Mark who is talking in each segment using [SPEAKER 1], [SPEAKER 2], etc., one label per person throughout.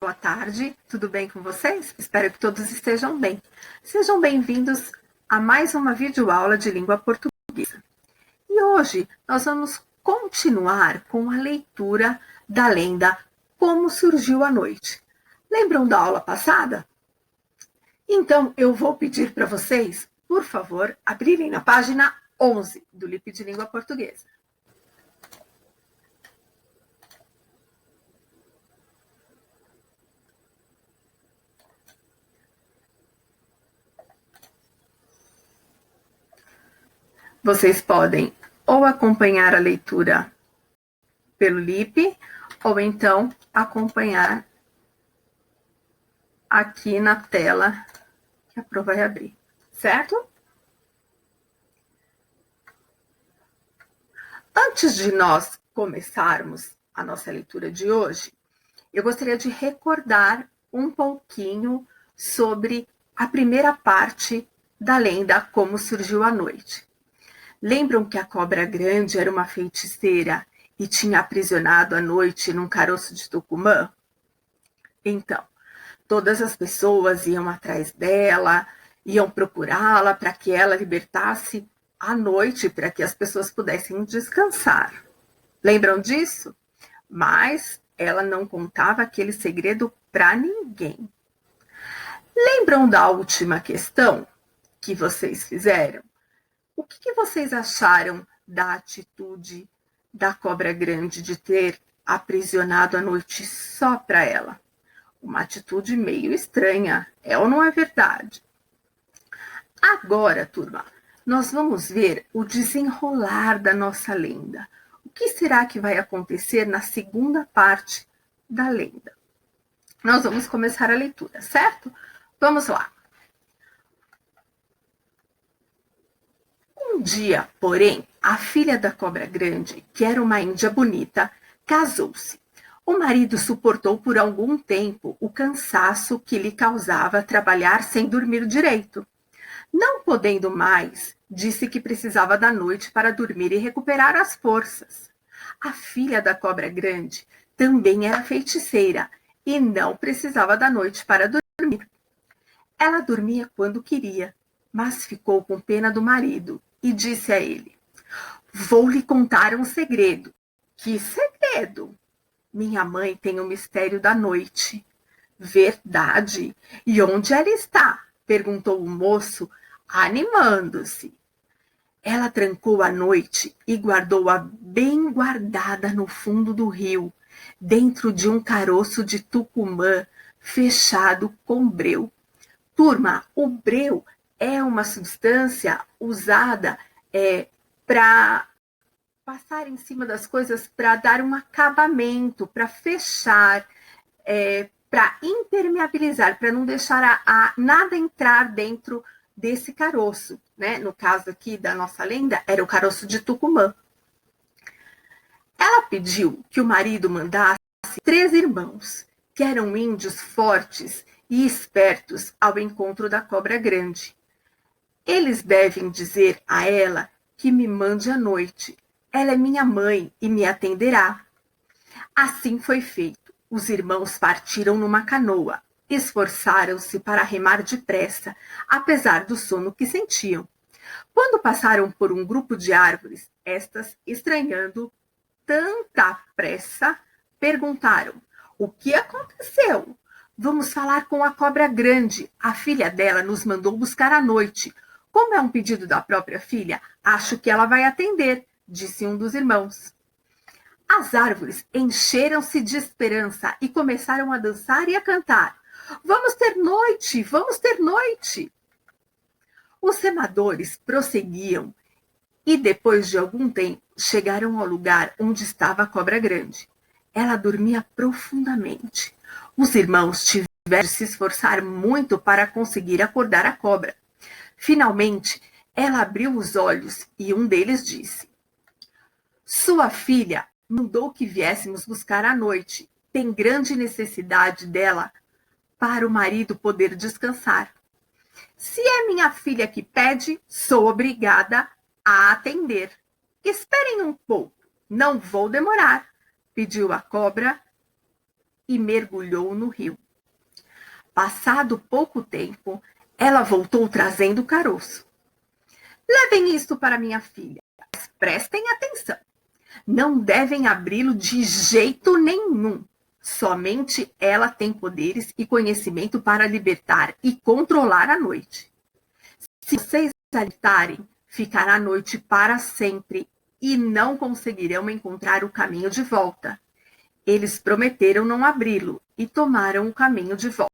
[SPEAKER 1] Boa tarde, tudo bem com vocês? Espero que todos estejam bem. Sejam bem-vindos a mais uma videoaula de língua portuguesa. E hoje nós vamos continuar com a leitura da lenda Como Surgiu a Noite. Lembram da aula passada? Então eu vou pedir para vocês, por favor, abrirem na página 11 do LIP de Língua Portuguesa. Vocês podem ou acompanhar a leitura pelo LIP, ou então acompanhar aqui na tela que a Pro vai abrir, certo? Antes de nós começarmos a nossa leitura de hoje, eu gostaria de recordar um pouquinho sobre a primeira parte da lenda Como Surgiu a Noite. Lembram que a cobra grande era uma feiticeira e tinha aprisionado a noite num caroço de Tucumã? Então, todas as pessoas iam atrás dela, iam procurá-la para que ela libertasse a noite, para que as pessoas pudessem descansar. Lembram disso? Mas ela não contava aquele segredo para ninguém. Lembram da última questão que vocês fizeram? O que vocês acharam da atitude da cobra grande de ter aprisionado a noite só para ela? Uma atitude meio estranha, é ou não é verdade? Agora, turma, nós vamos ver o desenrolar da nossa lenda. O que será que vai acontecer na segunda parte da lenda? Nós vamos começar a leitura, certo? Vamos lá. Um dia, porém, a filha da cobra grande, que era uma índia bonita, casou-se. O marido suportou por algum tempo o cansaço que lhe causava trabalhar sem dormir direito. Não podendo mais, disse que precisava da noite para dormir e recuperar as forças. A filha da cobra grande também era feiticeira e não precisava da noite para dormir. Ela dormia quando queria, mas ficou com pena do marido e disse a ele: "Vou lhe contar um segredo." "Que segredo?" "Minha mãe tem o mistério da noite." "Verdade? E onde ela está?" perguntou o moço, animando-se. "Ela trancou a noite e guardou-a bem guardada no fundo do rio, dentro de um caroço de Tucumã, fechado com breu." Turma, o breu é uma substância usada para passar em cima das coisas, para dar um acabamento, para fechar, para impermeabilizar, para não deixar nada entrar dentro desse caroço, né? No caso aqui da nossa lenda, era o caroço de Tucumã. Ela pediu que o marido mandasse 3 irmãos, que eram índios fortes e espertos, ao encontro da cobra grande. Eles devem dizer a ela que me mande à noite. Ela é minha mãe e me atenderá. Assim foi feito. Os irmãos partiram numa canoa. Esforçaram-se para remar depressa, apesar do sono que sentiam. Quando passaram por um grupo de árvores, estas, estranhando tanta pressa, perguntaram: "O que aconteceu?" "Vamos falar com a cobra grande. A filha dela nos mandou buscar à noite. Como é um pedido da própria filha, acho que ela vai atender", disse um dos irmãos. As árvores encheram-se de esperança e começaram a dançar e a cantar: "Vamos ter noite, vamos ter noite." Os remadores prosseguiam e, depois de algum tempo, chegaram ao lugar onde estava a cobra grande. Ela dormia profundamente. Os irmãos tiveram de se esforçar muito para conseguir acordar a cobra. Finalmente, ela abriu os olhos e um deles disse: "Sua filha mandou que viéssemos buscar à noite. Tem grande necessidade dela para o marido poder descansar. Se é minha filha que pede, sou obrigada a atender. Esperem um pouco, não vou demorar", pediu a cobra e mergulhou no rio. Passado pouco tempo, ela voltou trazendo o caroço. Levem isto para minha filha, mas prestem atenção. Não devem abri-lo de jeito nenhum. Somente ela tem poderes e conhecimento para libertar e controlar a noite. Se vocês a libertarem, ficará a noite para sempre e não conseguirão encontrar o caminho de volta. Eles prometeram não abri-lo e tomaram o caminho de volta.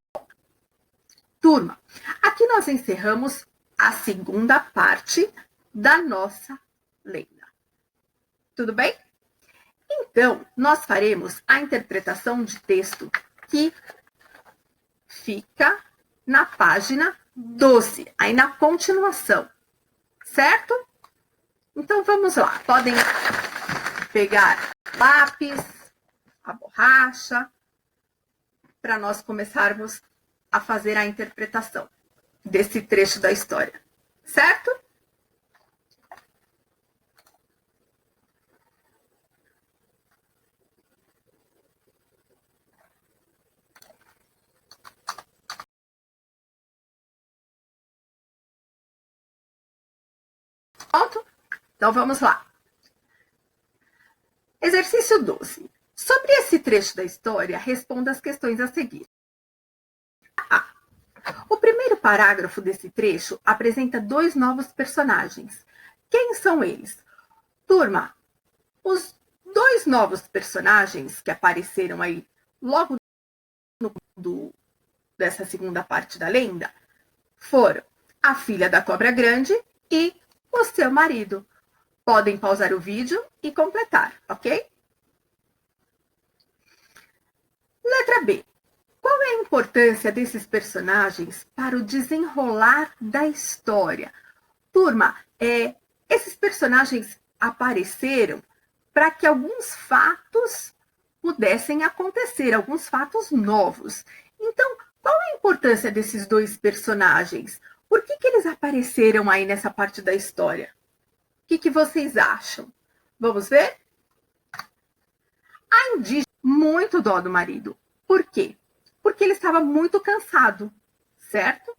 [SPEAKER 1] Turma, aqui nós encerramos a segunda parte da nossa lenda. Tudo bem? Então, nós faremos a interpretação de texto que fica na página 12, aí na continuação, certo? Então, vamos lá. Podem pegar lápis, a borracha, para nós começarmos a fazer a interpretação desse trecho da história, certo? Pronto? Então vamos lá. Exercício 12. Sobre esse trecho da história, responda as questões a seguir. A. O primeiro parágrafo desse trecho apresenta 2 novos personagens. Quem são eles? Turma, os 2 novos personagens que apareceram aí logo dessa segunda parte da lenda foram a filha da cobra grande e o seu marido. Podem pausar o vídeo e completar, ok? Letra B. Qual é a importância desses personagens para o desenrolar da história? Turma, esses personagens apareceram para que alguns fatos pudessem acontecer, alguns fatos novos. Então, qual é a importância desses 2 personagens? Por que eles apareceram aí nessa parte da história? O que vocês acham? Vamos ver? A indígena, muito dó do marido. Por quê? Porque ele estava muito cansado, certo?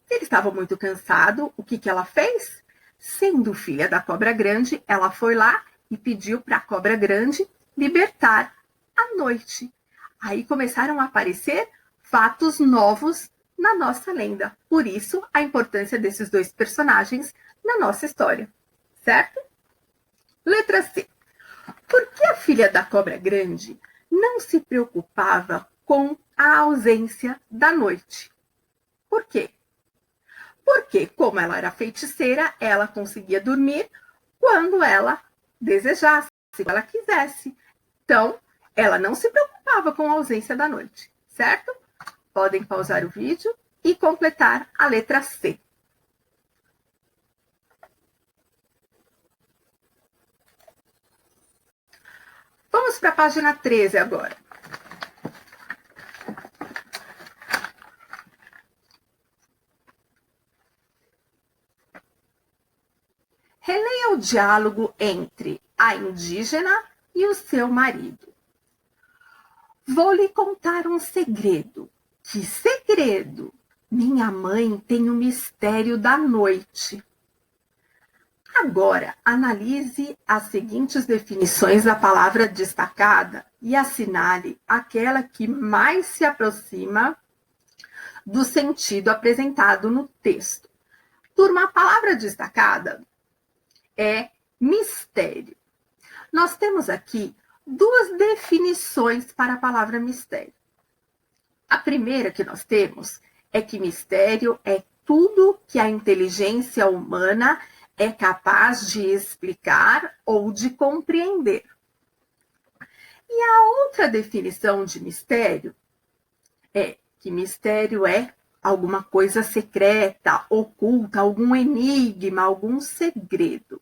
[SPEAKER 1] Se ele estava muito cansado, o que ela fez? Sendo filha da cobra grande, ela foi lá e pediu para a cobra grande libertar a noite. Aí começaram a aparecer fatos novos na nossa lenda. Por isso, a importância desses 2 personagens na nossa história, certo? Letra C. Por que a filha da cobra grande não se preocupava com a ausência da noite? Por quê? Porque, como ela era feiticeira, ela conseguia dormir quando ela desejasse, se ela quisesse. Então, ela não se preocupava com a ausência da noite, certo? Podem pausar o vídeo e completar a letra C. Vamos para a página 13 agora. Releia o diálogo entre a indígena e o seu marido. Vou lhe contar um segredo. Que segredo? Minha mãe tem o mistério da noite. Agora, analise as seguintes definições da palavra destacada e assinale aquela que mais se aproxima do sentido apresentado no texto. Turma, a palavra destacada é mistério. Nós temos aqui 2 definições para a palavra mistério. A primeira que nós temos é que mistério é tudo que a inteligência humana é capaz de explicar ou de compreender. E a outra definição de mistério é que mistério é alguma coisa secreta, oculta, algum enigma, algum segredo.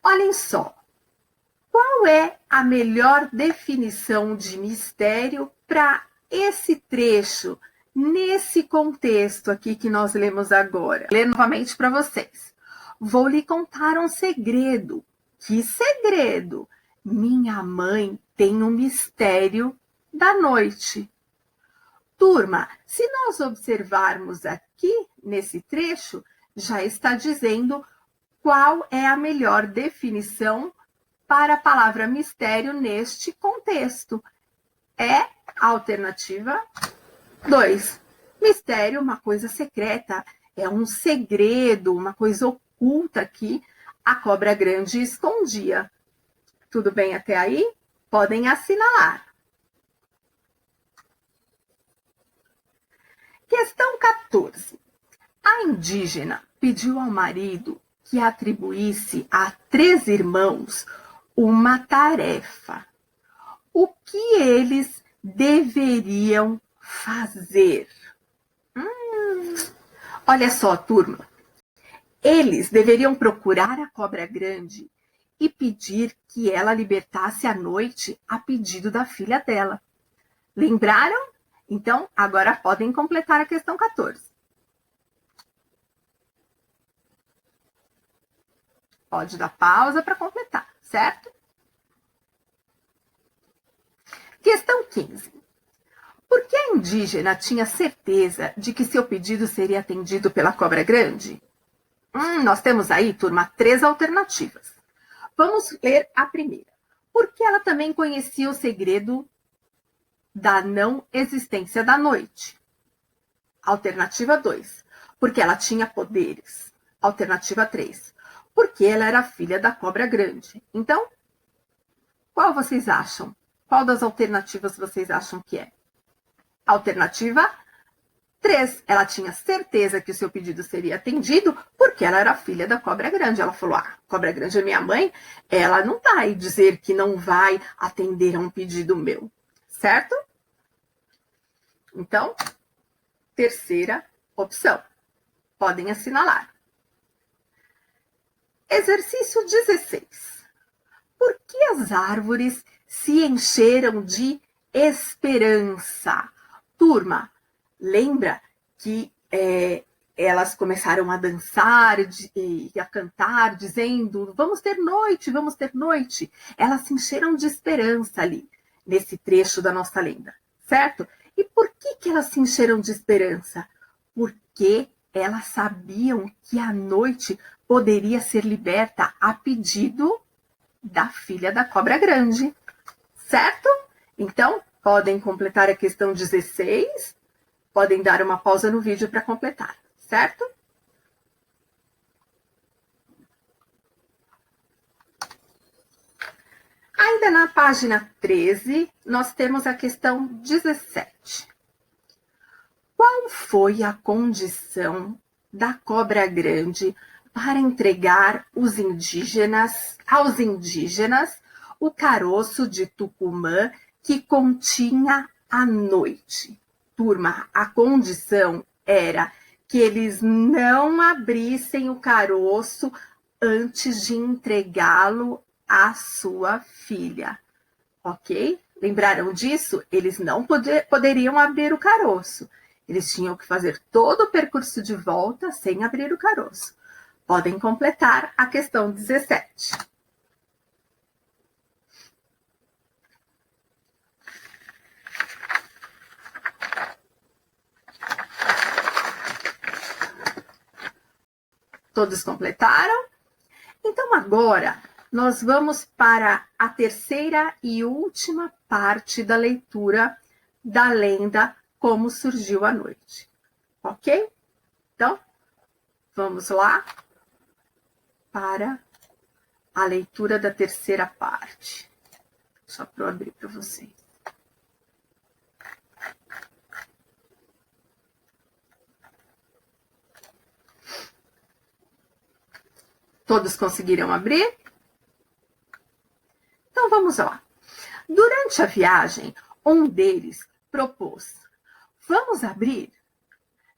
[SPEAKER 1] Olhem só, qual é a melhor definição de mistério para esse trecho, nesse contexto aqui que nós lemos agora? Vou ler novamente para vocês. Vou lhe contar um segredo. Que segredo? Minha mãe tem um mistério da noite. Turma, se nós observarmos aqui nesse trecho, já está dizendo qual é a melhor definição para a palavra mistério neste contexto. É a alternativa 2. Mistério, uma coisa secreta, é um segredo, uma coisa oculta que a cobra grande escondia. Tudo bem até aí? Podem assinalar. Questão 14. A indígena pediu ao marido que atribuísse a 3 irmãos uma tarefa. O que eles deveriam fazer? Olha só, turma. Eles deveriam procurar a cobra grande e pedir que ela libertasse a noite a pedido da filha dela. Lembraram? Então, agora podem completar a questão 14. Pode dar pausa para completar, certo? Questão 15. Por que a indígena tinha certeza de que seu pedido seria atendido pela cobra grande? Nós temos aí, turma, 3 alternativas. Vamos ler a primeira. Porque ela também conhecia o segredo da não existência da noite. Alternativa 2. Porque ela tinha poderes. Alternativa 3. Porque ela era filha da cobra grande. Então, qual vocês acham? Qual das alternativas vocês acham que é? Alternativa 3. Ela tinha certeza que o seu pedido seria atendido porque ela era filha da cobra grande. Ela falou, cobra grande é minha mãe, ela não vai dizer que não vai atender a um pedido meu. Certo? Então, terceira opção. Podem assinalar. Exercício 16. Por que as árvores se encheram de esperança? Turma, lembra que elas começaram a dançar e a cantar, dizendo, vamos ter noite, vamos ter noite. Elas se encheram de esperança ali, nesse trecho da nossa lenda, certo? E por que elas se encheram de esperança? Porque elas sabiam que a noite poderia ser liberta a pedido da filha da cobra grande, certo? Então, podem completar a questão 16, podem dar uma pausa no vídeo para completar, certo? Ainda na página 13, nós temos a questão 17. Qual foi a condição da cobra grande para entregar aos indígenas o caroço de Tucumã que continha a noite? Turma, a condição era que eles não abrissem o caroço antes de entregá-lo à sua filha, ok? Lembraram disso? Eles não poderiam abrir o caroço. Eles tinham que fazer todo o percurso de volta sem abrir o caroço. Podem completar a questão 17. Todos completaram? Então, agora, nós vamos para a terceira e última parte da leitura da lenda Como Surgiu a Noite. Ok? Então, vamos lá para a leitura da terceira parte. Só para eu abrir para vocês. Todos conseguiram abrir? Então vamos lá. Durante a viagem, um deles propôs: vamos abrir?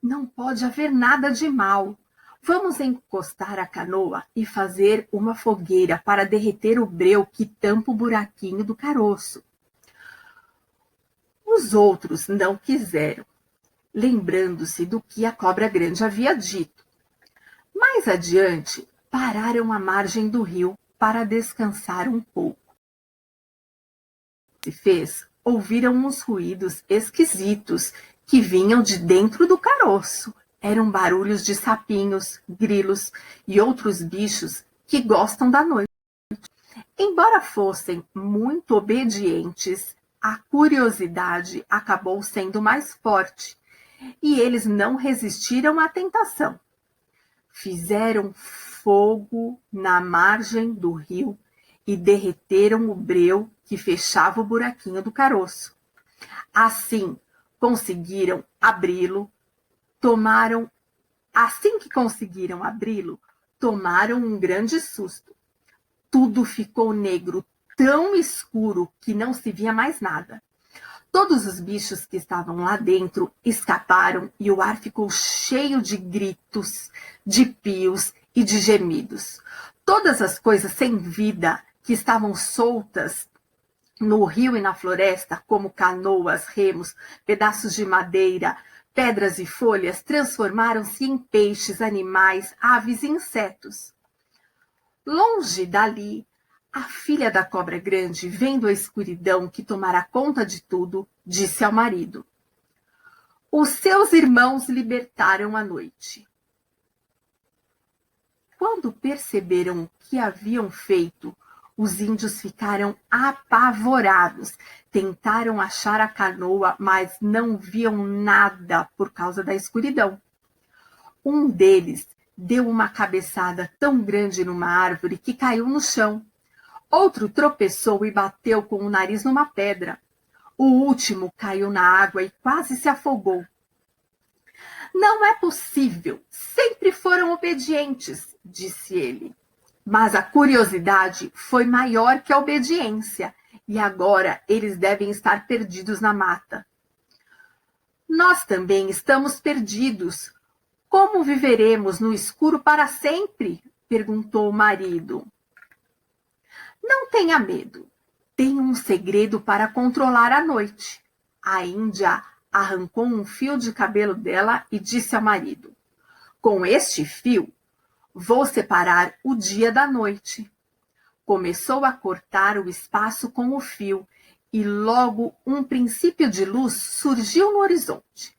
[SPEAKER 1] Não pode haver nada de mal. Vamos encostar a canoa e fazer uma fogueira para derreter o breu que tampa o buraquinho do caroço. Os outros não quiseram, lembrando-se do que a cobra grande havia dito. Mais adiante, pararam à margem do rio para descansar um pouco. Se fez ouviram uns ruídos esquisitos que vinham de dentro do caroço. Eram barulhos de sapinhos, grilos e outros bichos que gostam da noite. Embora fossem muito obedientes, a curiosidade acabou sendo mais forte e eles não resistiram à tentação. Fizeram fogo na margem do rio e derreteram o breu que fechava o buraquinho do caroço. Assim conseguiram abri-lo, assim que conseguiram abri-lo, tomaram um grande susto. Tudo ficou negro, tão escuro que não se via mais nada. Todos os bichos que estavam lá dentro escaparam e o ar ficou cheio de gritos, de pios e de gemidos. Todas as coisas sem vida que estavam soltas no rio e na floresta, como canoas, remos, pedaços de madeira, pedras e folhas, transformaram-se em peixes, animais, aves e insetos. Longe dali, a filha da cobra grande, vendo a escuridão que tomara conta de tudo, disse ao marido: os seus irmãos libertaram a noite. Quando perceberam o que haviam feito, os índios ficaram apavorados. Tentaram achar a canoa, mas não viam nada por causa da escuridão. Um deles deu uma cabeçada tão grande numa árvore que caiu no chão. Outro tropeçou e bateu com o nariz numa pedra. O último caiu na água e quase se afogou. Não é possível, sempre foram obedientes, disse ele. Mas a curiosidade foi maior que a obediência, e agora eles devem estar perdidos na mata. Nós também estamos perdidos. Como viveremos no escuro para sempre? Perguntou o marido. Não tenha medo. Tenho um segredo para controlar a noite. A índia arrancou um fio de cabelo dela e disse ao marido: com este fio, vou separar o dia da noite. Começou a cortar o espaço com o fio e logo um princípio de luz surgiu no horizonte.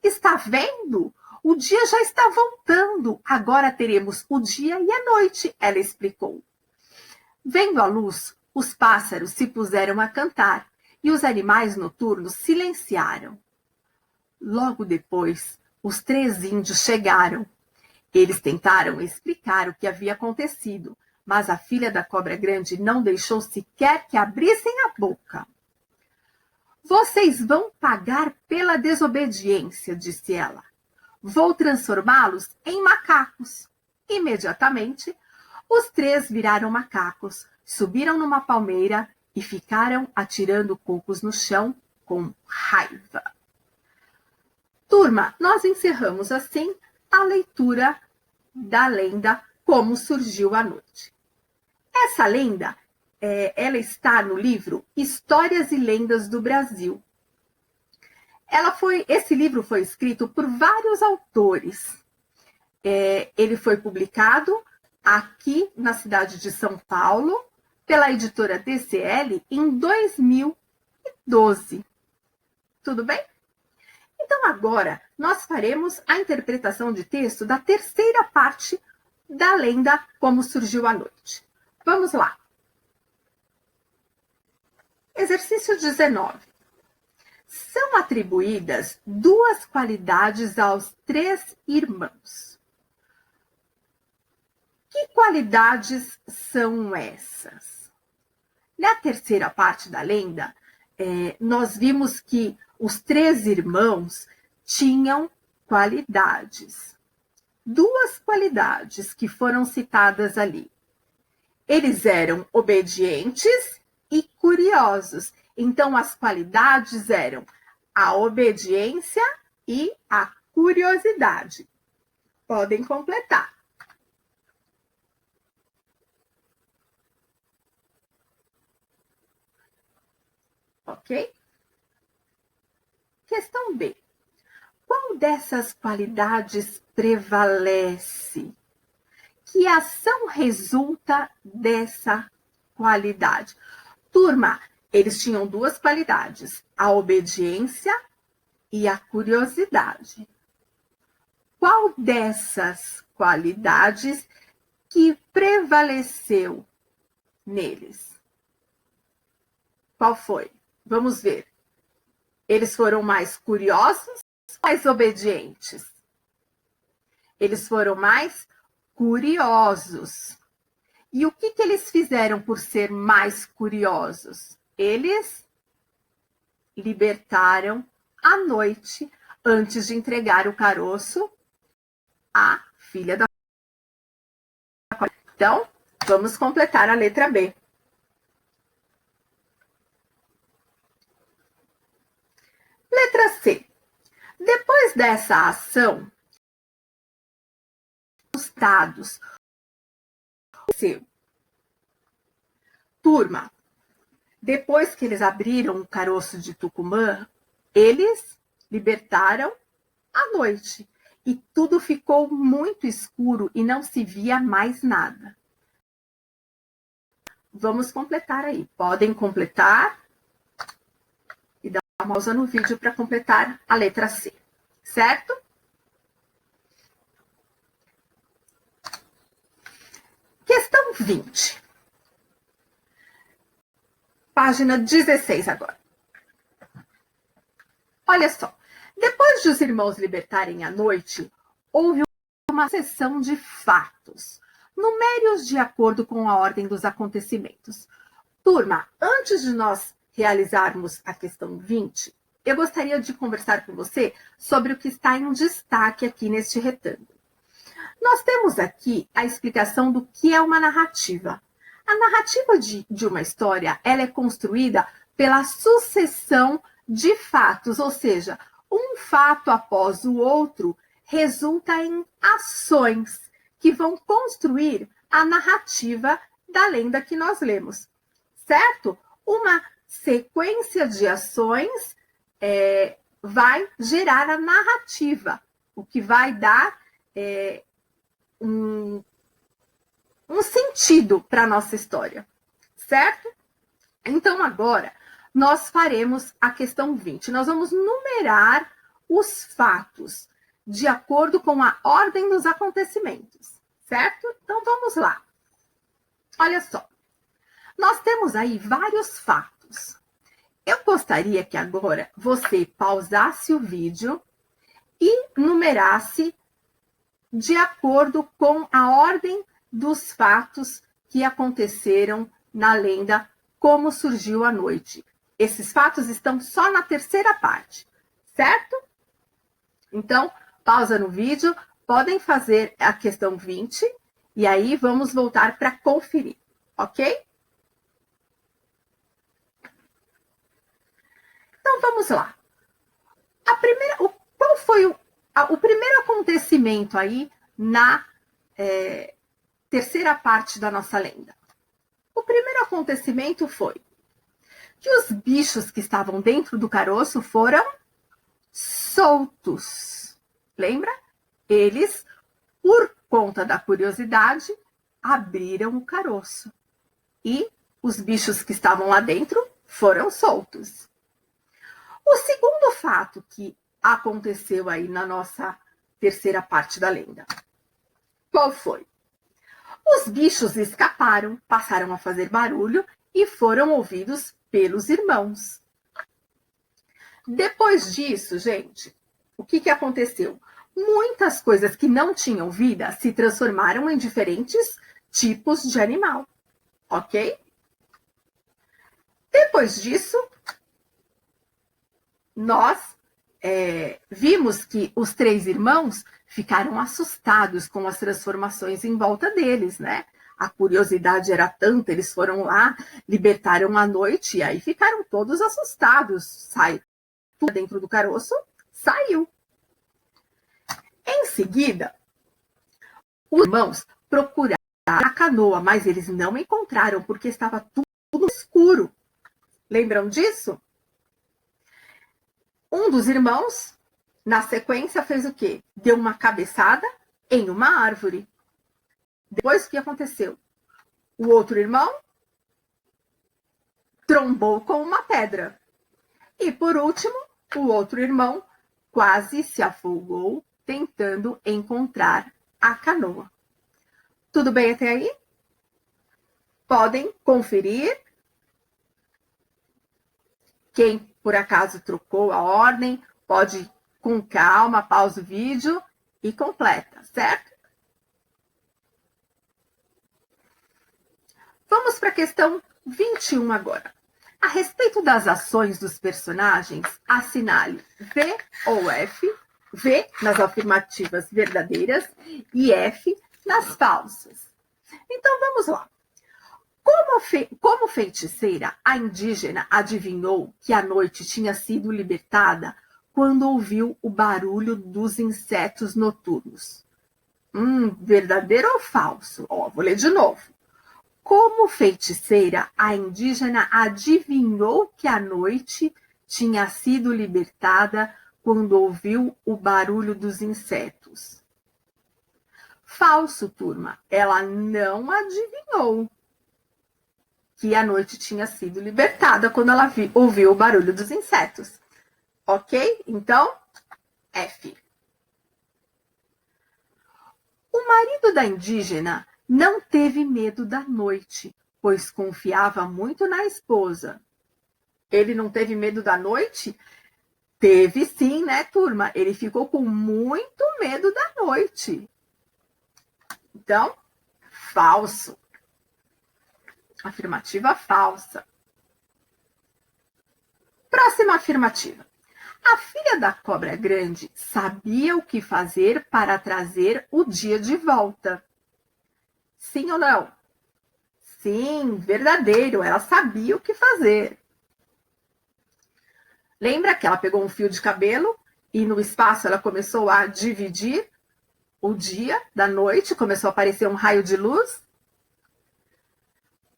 [SPEAKER 1] Está vendo? O dia já está voltando. Agora teremos o dia e a noite, ela explicou. Vendo a luz, os pássaros se puseram a cantar e os animais noturnos silenciaram. Logo depois, os 3 índios chegaram. Eles tentaram explicar o que havia acontecido, mas a filha da cobra grande não deixou sequer que abrissem a boca. Vocês vão pagar pela desobediência, disse ela. Vou transformá-los em macacos. Imediatamente, os 3 viraram macacos, subiram numa palmeira e ficaram atirando cocos no chão com raiva. Turma, nós encerramos assim a leitura da lenda Como Surgiu a Noite. Essa lenda, ela está no livro Histórias e Lendas do Brasil. Esse livro foi escrito por vários autores. Ele foi publicado aqui na cidade de São Paulo, pela editora DCL, em 2012. Tudo bem? Então, agora, nós faremos a interpretação de texto da terceira parte da lenda Como Surgiu a Noite. Vamos lá. Exercício 19. São atribuídas 2 qualidades aos 3 irmãos. Que qualidades são essas? Na terceira parte da lenda, nós vimos que os 3 irmãos tinham qualidades. 2 qualidades que foram citadas ali. Eles eram obedientes e curiosos. Então, as qualidades eram a obediência e a curiosidade. Podem completar. Ok? Questão B. Qual dessas qualidades prevalece? Que ação resulta dessa qualidade? Turma, Eles tinham duas qualidades, a obediência e a curiosidade. Qual dessas qualidades que prevaleceu neles? Qual foi? Vamos ver. Eles foram mais curiosos ou mais obedientes? Eles foram mais curiosos. E o que eles fizeram por ser mais curiosos? Eles libertaram à noite, antes de entregar o caroço à filha da... Então, vamos completar a letra B. Letra C. Depois dessa ação, os dados. Turma, depois que eles abriram o caroço de Tucumã, eles libertaram à noite. E tudo ficou muito escuro e não se via mais nada. Vamos completar aí. Podem completar e dar uma pausa no vídeo para completar a letra C. Certo? Questão 20. Página 16 agora. Olha só. Depois de os irmãos libertarem à noite, houve uma sucessão de fatos, numere-os de acordo com a ordem dos acontecimentos. Turma, antes de nós realizarmos a questão 20, eu gostaria de conversar com você sobre o que está em destaque aqui neste retângulo. Nós temos aqui a explicação do que é uma narrativa. A narrativa de uma história, ela é construída pela sucessão de fatos, ou seja, um fato após o outro resulta em ações que vão construir a narrativa da lenda que nós lemos, certo? Uma sequência de ações vai gerar a narrativa, o que vai dar um sentido para a nossa história, certo? Então, agora, nós faremos a questão 20. Nós vamos numerar os fatos de acordo com a ordem dos acontecimentos, certo? Então, vamos lá. Olha só. Nós temos aí vários fatos. Eu gostaria que agora você pausasse o vídeo e numerasse de acordo com a ordem dos fatos que aconteceram na lenda Como Surgiu a Noite. Esses fatos estão só na terceira parte, certo? Então, pausa no vídeo, podem fazer a questão 20 e aí vamos voltar para conferir, ok? Então, vamos lá. Qual foi o primeiro acontecimento aí na terceira parte da nossa lenda? O primeiro acontecimento foi que os bichos que estavam dentro do caroço foram soltos. Lembra? Eles, por conta da curiosidade, abriram o caroço. E os bichos que estavam lá dentro foram soltos. O segundo fato que aconteceu aí na nossa terceira parte da lenda. Qual foi? Os bichos escaparam, passaram a fazer barulho e foram ouvidos pelos irmãos. Depois disso, gente, o que aconteceu? Muitas coisas que não tinham vida se transformaram em diferentes tipos de animal, ok? Depois disso, nós vimos que os três irmãos ficaram assustados com as transformações em volta deles, né? A curiosidade era tanta, eles foram lá, libertaram à noite e aí ficaram todos assustados. Sai tudo dentro do caroço, saiu. Em seguida, os irmãos procuraram a canoa, mas eles não encontraram porque estava tudo escuro. Lembram disso? Um dos irmãos, na sequência, fez o quê? Deu uma cabeçada em uma árvore. Depois, o que aconteceu? O outro irmão trombou com uma pedra. E, por último, o outro irmão quase se afogou tentando encontrar a canoa. Tudo bem até aí? Podem conferir. Quem, por acaso, trocou a ordem, pode, com calma, pausa o vídeo e completa, certo? Vamos para a questão 21 agora. A respeito das ações dos personagens, assinale V ou F, V nas afirmativas verdadeiras e F nas falsas. Então, vamos lá. Como feiticeira, a indígena adivinhou que a noite tinha sido libertada quando ouviu o barulho dos insetos noturnos. Verdadeiro ou falso? Vou ler de novo. Como feiticeira, a indígena adivinhou que a noite tinha sido libertada quando ouviu o barulho dos insetos. Falso, turma. Ela não adivinhou que a noite tinha sido libertada quando ela ouviu o barulho dos insetos. Ok? Então, F. O marido da indígena não teve medo da noite, pois confiava muito na esposa. Ele não teve medo da noite? Teve sim, né, turma? Ele ficou com muito medo da noite. Então, falso. Afirmativa falsa. Próxima afirmativa. A filha da cobra grande sabia o que fazer para trazer o dia de volta. Sim ou não? Sim, verdadeiro. Ela sabia o que fazer. Lembra que ela pegou um fio de cabelo e no espaço ela começou a dividir o dia da noite, começou a aparecer um raio de luz?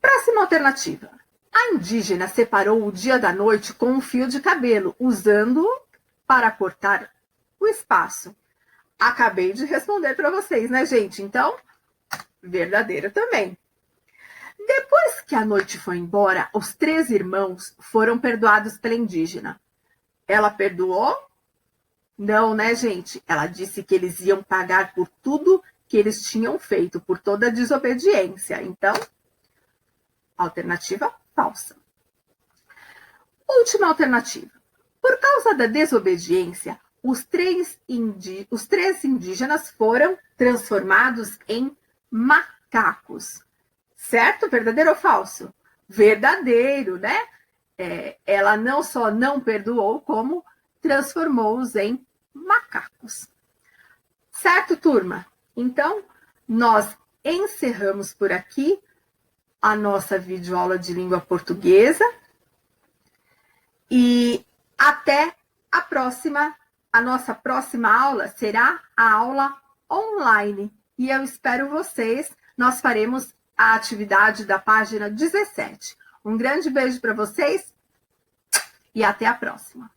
[SPEAKER 1] Próxima alternativa. A indígena separou o dia da noite com um fio de cabelo, usando-o para cortar o espaço. Acabei de responder para vocês, né, gente? Então, verdadeira também. Depois que a noite foi embora, os 3 irmãos foram perdoados pela indígena. Ela perdoou? Não, né, gente? Ela disse que eles iam pagar por tudo que eles tinham feito, por toda a desobediência. Então, alternativa falsa. Última alternativa. Por causa da desobediência, os três indígenas foram transformados em macacos. Certo? Verdadeiro ou falso? Verdadeiro, né? Ela não só não perdoou, como transformou-os em macacos. Certo, turma? Então, nós encerramos por aqui a nossa videoaula de língua portuguesa e até a próxima. A nossa próxima aula será a aula online e eu espero vocês. Nós faremos a atividade da página 17. Um grande beijo para vocês e até a próxima.